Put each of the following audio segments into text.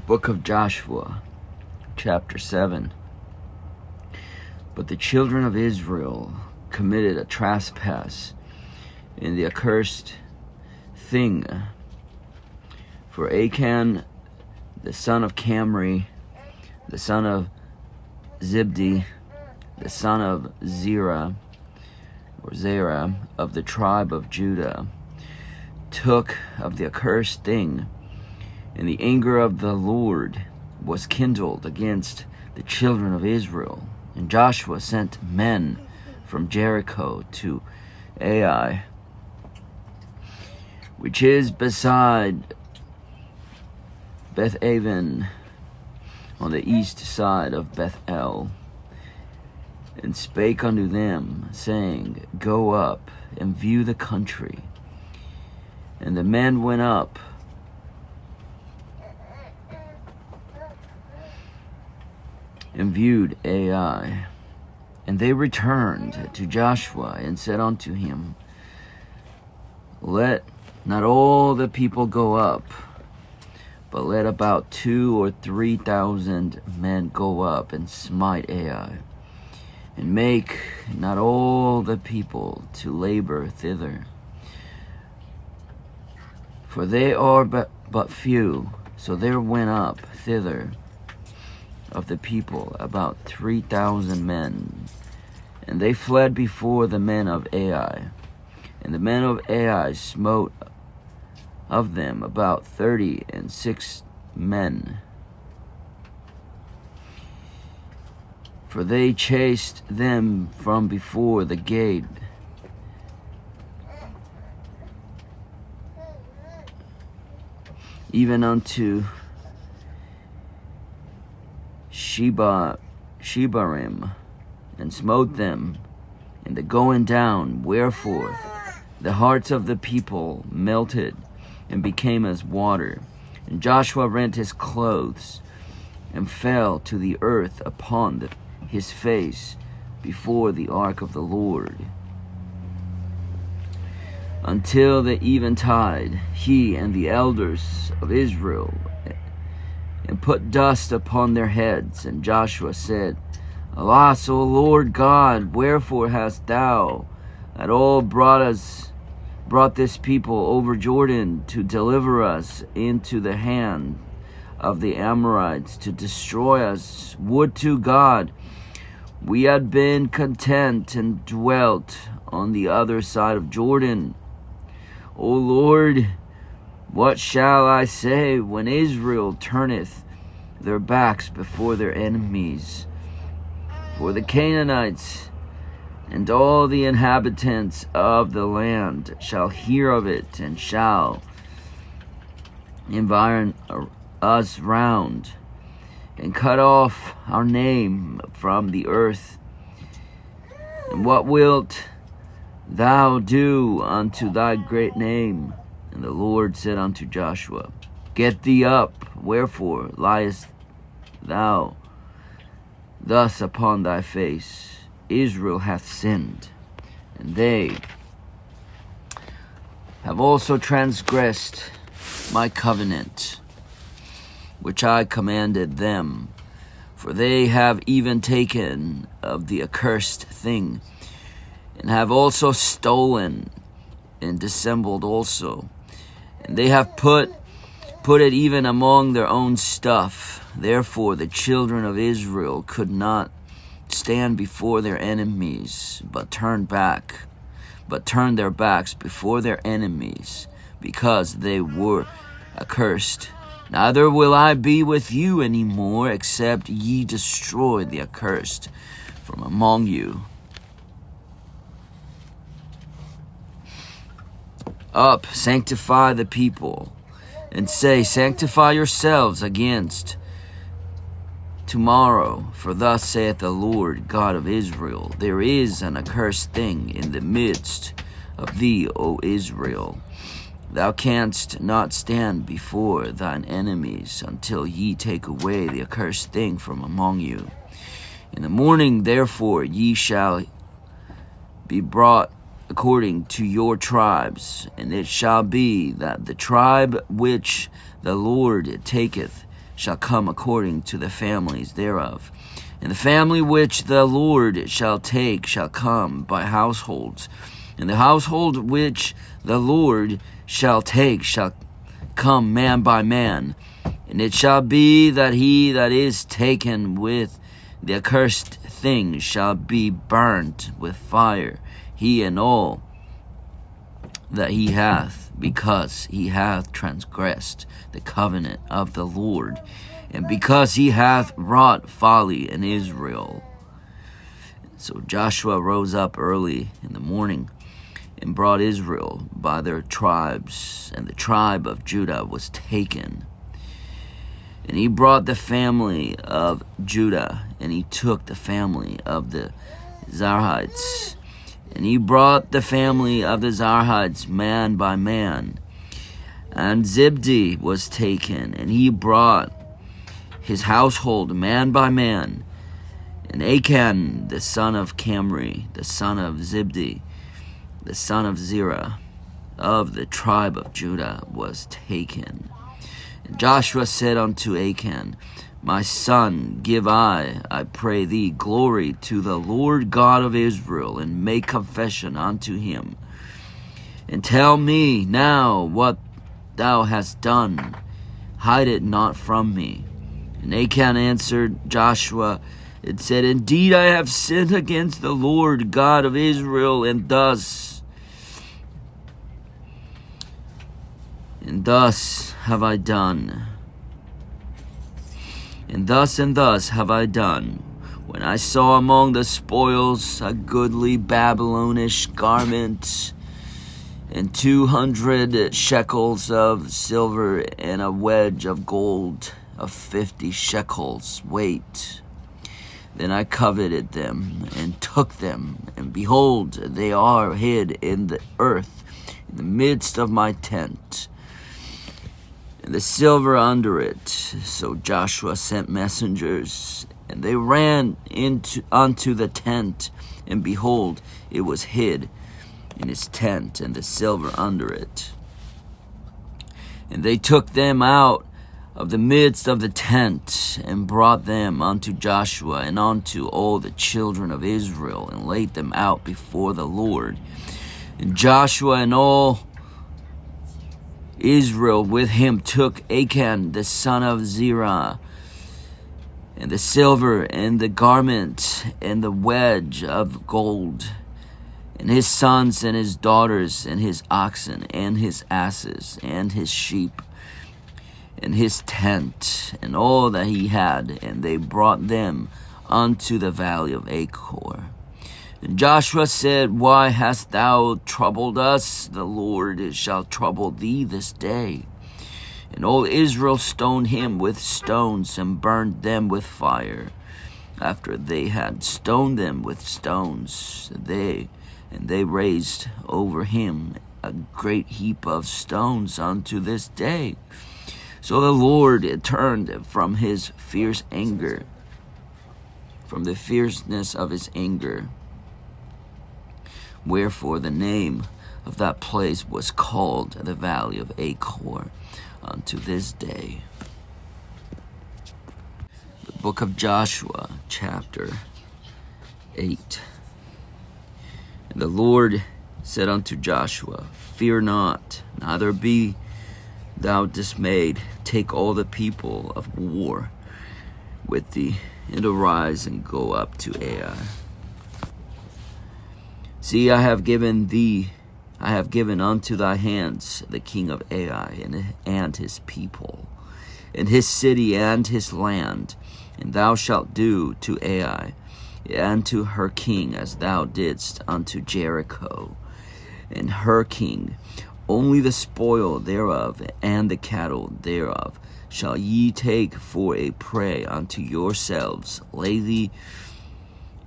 Book of Joshua, chapter 7. But the children of Israel committed a trespass in the accursed thing. For Achan, the son of Camri, the son of Zibdi, the son of Zerah of the tribe of Judah, took of the accursed thing, and the anger of the Lord was kindled against the children of Israel. And Joshua sent men from Jericho to Ai, which is beside Beth-aven, on the east side of Bethel, and spake unto them, saying, Go up and view the country. And the men went up and viewed Ai. And they returned to Joshua and said unto him, Let not all the people go up, but let about 2,000 or 3,000 men go up and smite Ai, and make not all the people to labor thither. For they are but few. So there went up thither of the people about 3,000 men, and they fled before the men of Ai. And the men of Ai smote of them about 36 men. For they chased them from before the gate, even unto Shebarim, and smote them in the going down. Wherefore the hearts of the people melted and became as water. And Joshua rent his clothes and fell to the earth upon his face before the ark of the Lord, until the eventide, he and the elders of Israel, and put dust upon their heads. And Joshua said, Alas, O Lord God, wherefore hast thou at all brought this people over Jordan to deliver us into the hand of the Amorites, to destroy us? Would to God we had been content and dwelt on the other side of Jordan. O Lord, what shall I say when Israel turneth their backs before their enemies? For the Canaanites and all the inhabitants of the land shall hear of it, and shall environ us round, and cut off our name from the earth. And what wilt thou do unto thy great name? And the Lord said unto Joshua, Get thee up, wherefore liest thou thus upon thy face? Israel hath sinned, and they have also transgressed my covenant, which I commanded them. For they have even taken of the accursed thing, and have also stolen and dissembled also. And they have put it even among their own stuff. Therefore the children of Israel could not stand before their enemies, but turned their backs before their enemies, because they were accursed. Neither will I be with you any more, except ye destroy the accursed from among you. Up, sanctify the people, and say, Sanctify yourselves against tomorrow. For thus saith the Lord God of Israel, There is an accursed thing in the midst of thee, O Israel. Thou canst not stand before thine enemies until ye take away the accursed thing from among you. In the morning, therefore, ye shall be brought according to your tribes, and it shall be that the tribe which the Lord taketh shall come according to the families thereof. And the family which the Lord shall take shall come by households. And the household which the Lord shall take shall come man by man. And it shall be that he that is taken with the accursed thing shall be burnt with fire, he and all that he hath, because he hath transgressed the covenant of the Lord, and because he hath wrought folly in Israel. So Joshua rose up early in the morning and brought Israel by their tribes, and the tribe of Judah was taken. And he brought the family of Judah, and he took the family of the Zarhites. And he brought the family of the Zarhites man by man. And Zibdi was taken, and he brought his household man by man. And Achan, the son of Camri, the son of Zibdi, the son of Zerah, of the tribe of Judah, was taken. And Joshua said unto Achan, My son, give I pray thee, glory to the Lord God of Israel, and make confession unto him. And tell me now what thou hast done. Hide it not from me. And Achan answered Joshua and said, Indeed I have sinned against the Lord God of Israel, and thus have I done. And thus have I done, when I saw among the spoils a goodly Babylonish garment, and 200 shekels of silver, and a wedge of gold of 50 shekels weight. Then I coveted them, and took them, and behold, they are hid in the earth, in the midst of my tent, and the silver under it. So Joshua sent messengers, and they ran unto the tent, and behold, it was hid in his tent, and the silver under it. And they took them out of the midst of the tent, and brought them unto Joshua and unto all the children of Israel, and laid them out before the Lord. And Joshua and all Israel with him took Achan the son of Zerah, and the silver, and the garment, and the wedge of gold, and his sons and his daughters, and his oxen, and his asses, and his sheep, and his tent, and all that he had, and they brought them unto the valley of Achor. And Joshua said, Why hast thou troubled us? The Lord shall trouble thee this day. And all Israel stoned him with stones, and burned them with fire. After they had stoned them with stones, they raised over him a great heap of stones unto this day. So the Lord turned from his fierce anger, from the fierceness of his anger. Wherefore the name of that place was called the Valley of Achor unto this day. The book of Joshua, chapter 8. And the Lord said unto Joshua, Fear not, neither be thou dismayed. Take all the people of war with thee, and arise and go up to Ai. See, I have given unto thy hands the king of Ai, and his people, and his city, and his land. And thou shalt do to Ai, and to her king, as thou didst unto Jericho, and her king. Only the spoil thereof, and the cattle thereof, shall ye take for a prey unto yourselves. Lay thee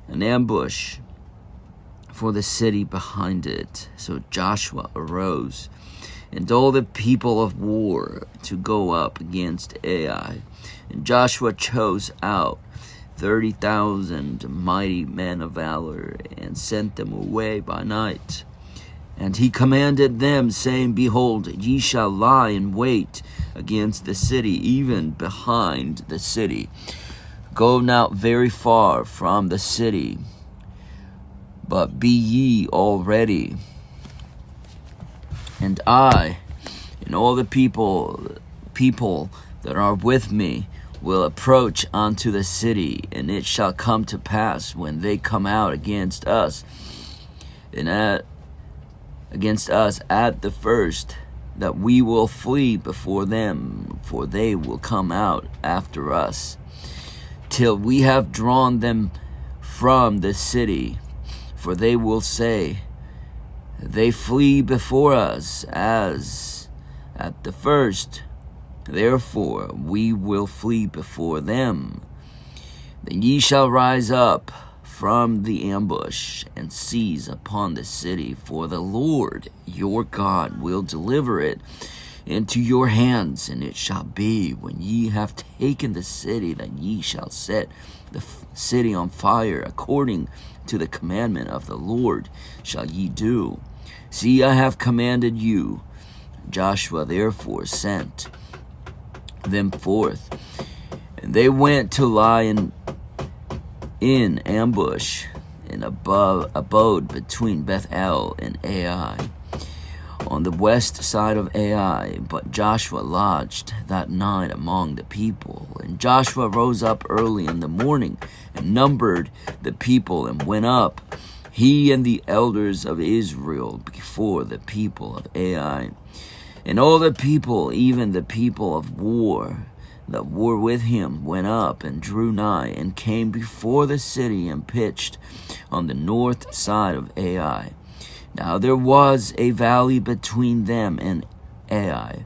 an ambush for the city behind it. So Joshua arose, and all the people of war to go up against Ai. And Joshua chose out 30,000 mighty men of valor, and sent them away by night. And he commanded them, saying, Behold, ye shall lie in wait against the city, even behind the city. Go not very far from the city, but be ye all ready. And I and all the people that are with me will approach unto the city, and it shall come to pass when they come out against us at the first, that we will flee before them, for they will come out after us, till we have drawn them from the city. For they will say, They flee before us as at the first, therefore we will flee before them. Then ye shall rise up from the ambush and seize upon the city, for the Lord your God will deliver it into your hands. And it shall be, when ye have taken the city, that ye shall set the city on fire, according to the commandment of the Lord shall ye do. See, I have commanded you. Joshua therefore sent them forth, and they went to lie in ambush and abode between Bethel and Ai, on the west side of Ai. But Joshua lodged that night among the people. And Joshua rose up early in the morning and numbered the people, and went up, he and the elders of Israel, before the people of Ai. And all the people, even the people of war that were with him, went up and drew nigh, and came before the city, and pitched on the north side of Ai. Now there was a valley between them and Ai.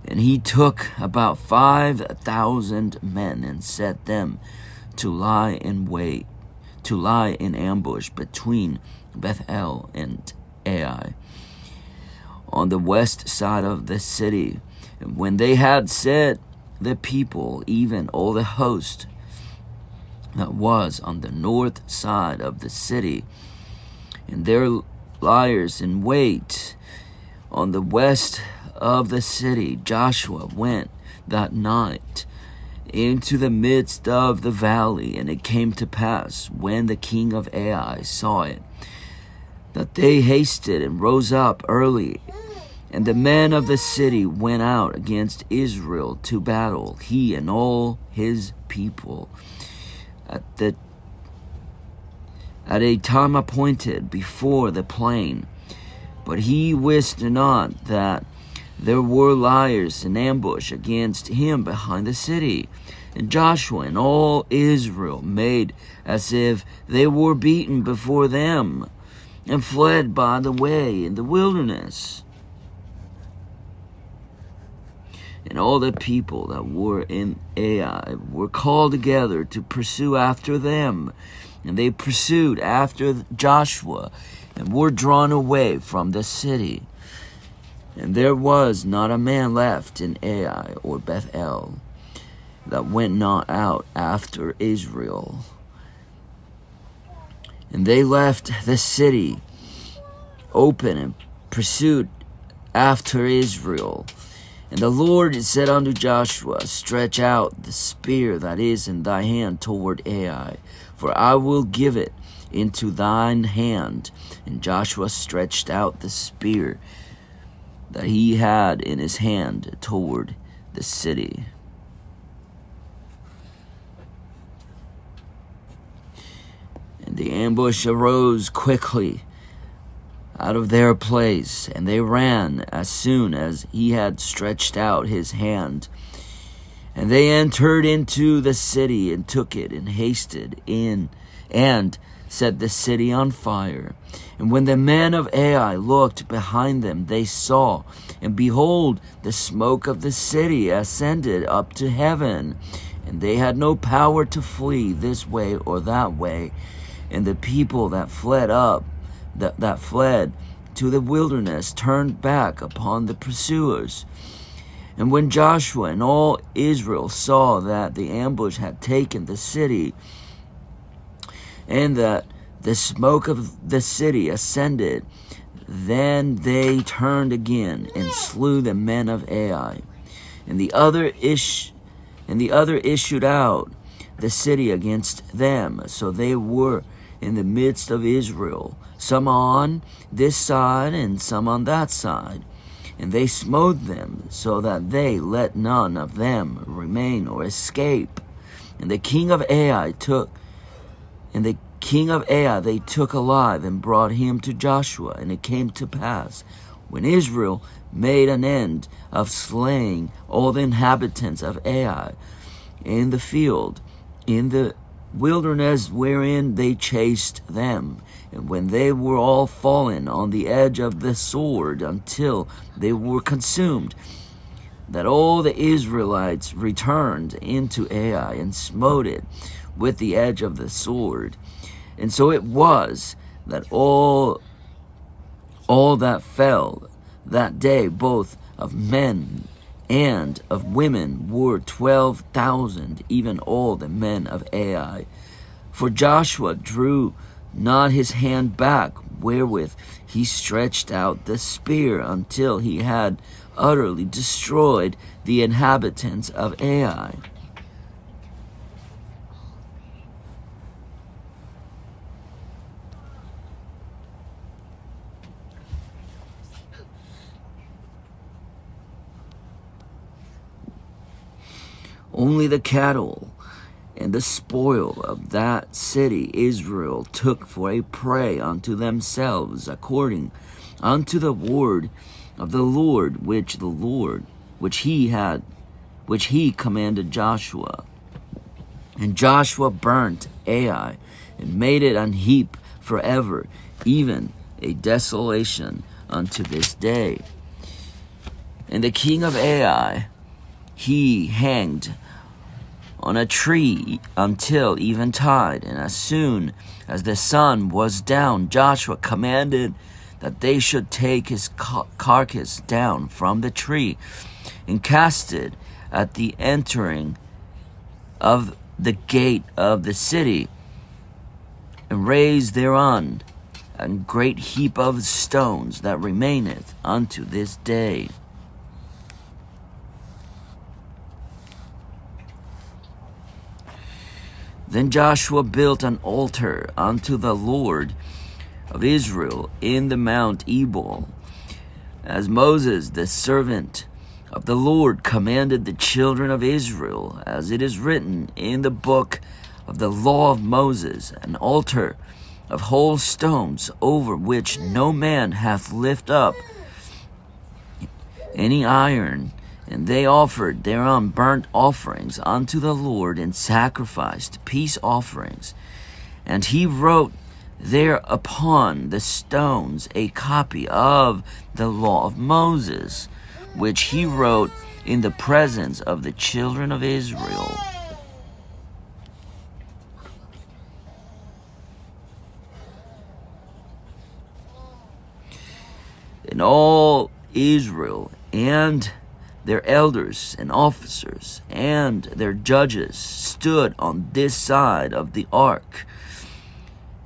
And he took about 5,000 men, and set them to lie in ambush between Bethel and Ai, on the west side of the city. And when they had set the people, even all the host that was on the north side of the city, and their liers in wait on the west of the city, Joshua went that night into the midst of the valley. And it came to pass, when the king of Ai saw it, that they hasted and rose up early, and the men of the city went out against Israel to battle, he and all his people, at a time appointed before the plain. But he wist not that there were liers in ambush against him behind the city. And Joshua and all Israel made as if they were beaten before them, and fled by the way in the wilderness. And all the people that were in Ai were called together to pursue after them. And they pursued after Joshua, and were drawn away from the city. And there was not a man left in Ai or Bethel that went not out after Israel. And they left the city open, and pursued after Israel. And the Lord said unto Joshua, Stretch out the spear that is in thy hand toward Ai, for I will give it into thine hand. And Joshua stretched out the spear that he had in his hand toward the city. And the ambush arose quickly out of their place, and they ran as soon as he had stretched out his hand. And they entered into the city, and took it, and hasted in, and set the city on fire. And when the men of Ai looked behind them, they saw, and behold, the smoke of the city ascended up to heaven. And they had no power to flee this way or that way. And the people that fled to the wilderness turned back upon the pursuers. And when Joshua and all Israel saw that the ambush had taken the city, and that the smoke of the city ascended, Then they turned again and slew the men of Ai. And the other issued out the city against them. So they were in the midst of Israel, some on this side and some on that side. And they smote them, so that they let none of them remain or escape. And the king of Ai they took alive and brought him to Joshua. And it came to pass, when Israel made an end of slaying all the inhabitants of Ai in the field, in the wilderness wherein they chased them, and when they were all fallen on the edge of the sword until they were consumed, that all the Israelites returned into Ai and smote it with the edge of the sword. And so it was that all that fell that day, both of men and of women, were 12,000, even all the men of Ai. For Joshua drew not his hand back, wherewith he stretched out the spear, until he had utterly destroyed the inhabitants of Ai. Only the cattle and the spoil of that city Israel took for a prey unto themselves, according unto the word of the Lord, which he commanded Joshua. And Joshua burnt Ai, and made it an heap forever, even a desolation unto this day. And the king of Ai he hanged on a tree until eventide. And as soon as the sun was down, Joshua commanded that they should take his carcass down from the tree and cast it at the entering of the gate of the city, and raise thereon a great heap of stones that remaineth unto this day. Then Joshua built an altar unto the Lord of Israel in the Mount Ebal, as Moses the servant of the Lord commanded the children of Israel, as it is written in the book of the law of Moses, an altar of whole stones, over which no man hath lifted up any iron. And they offered thereon burnt offerings unto the Lord, and sacrificed peace offerings. And he wrote there upon the stones a copy of the law of Moses, which he wrote in the presence of the children of Israel. And all Israel and their elders and officers and their judges stood on this side of the ark,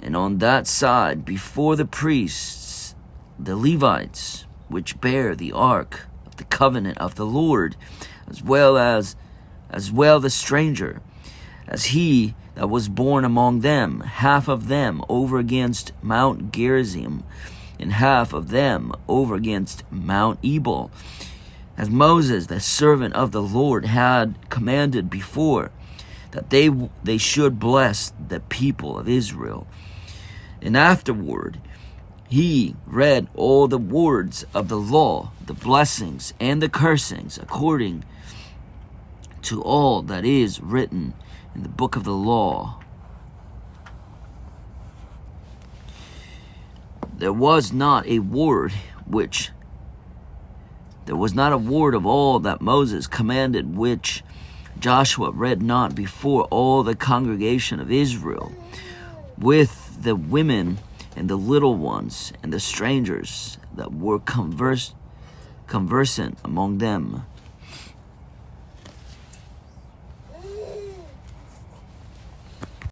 and on that side before the priests, the Levites, which bear the ark of the covenant of the Lord, as well the stranger, as he that was born among them, half of them over against Mount Gerizim, and half of them over against Mount Ebal, as Moses, the servant of the Lord, had commanded before, that they should bless the people of Israel. And afterward he read all the words of the law, the blessings and the cursings, according to all that is written in the book of the law. There was not a word of all that Moses commanded which Joshua read not before all the congregation of Israel, with the women and the little ones and the strangers that were conversant among them.